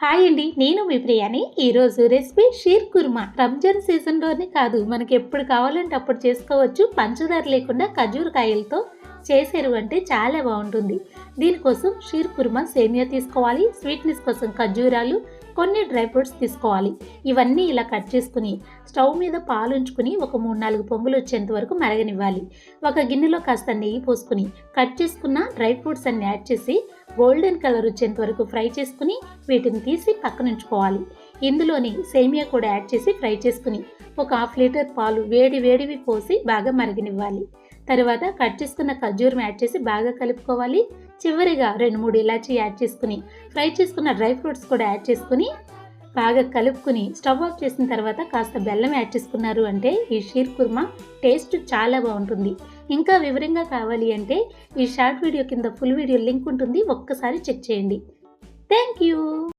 Hi అండి, నేను మీ ప్రియాని. ఈరోజు రెసిపీ షీర్ కుర్మా. రంజాన్ సీజన్లోనే కాదు, మనకి ఎప్పుడు కావాలంటే అప్పుడు చేసుకోవచ్చు. పంచదార లేకుండా ఖజూర్ కాయలతో చేసేరు అంటే చాలా బాగుంటుంది. దీనికోసం షీర్ కుర్మా సేమియా తీసుకోవాలి. స్వీట్నెస్ కోసం ఖజూరాలు, కొన్ని డ్రై ఫ్రూట్స్ తీసుకోవాలి. ఇవన్నీ ఇలా కట్ చేసుకుని స్టవ్ మీద పాలు ఉంచుకుని ఒక 3-4 పొంగులు వచ్చేంత వరకు మరగనివ్వాలి. ఒక గిన్నెలో కాస్త నెయ్యి పోసుకుని కట్ చేసుకున్న డ్రై ఫ్రూట్స్ అన్ని యాడ్ చేసి గోల్డెన్ కలర్ వచ్చేంత వరకు ఫ్రై చేసుకుని వీటిని తీసి పక్కన ఉంచుకోవాలి. ఇందులోని సేమియా కూడా యాడ్ చేసి ఫ్రై చేసుకుని ఒక 1/2 లీటర్ పాలు వేడివి పోసి బాగా మరగనివ్వాలి. తర్వాత కట్ చేసుకున్న ఖర్జూరం యాడ్ చేసి బాగా కలుపుకోవాలి. చివరిగా 2-3 ఇలాచీ యాడ్ చేసుకుని ఫ్రై చేసుకున్న డ్రై ఫ్రూట్స్ కూడా యాడ్ చేసుకుని బాగా కలుపుకుని స్టవ్ ఆఫ్ చేసిన తర్వాత కాస్త బెల్లం యాడ్ చేసుకున్నారు అంటే ఈ షీర్ కుర్మా టేస్ట్ చాలా బాగుంటుంది. ఇంకా వివరంగా కావాలి అంటే ఈ షార్ట్ వీడియో కింద ఫుల్ వీడియో లింక్ ఉంటుంది, ఒక్కసారి చెక్ చేయండి. Thank you.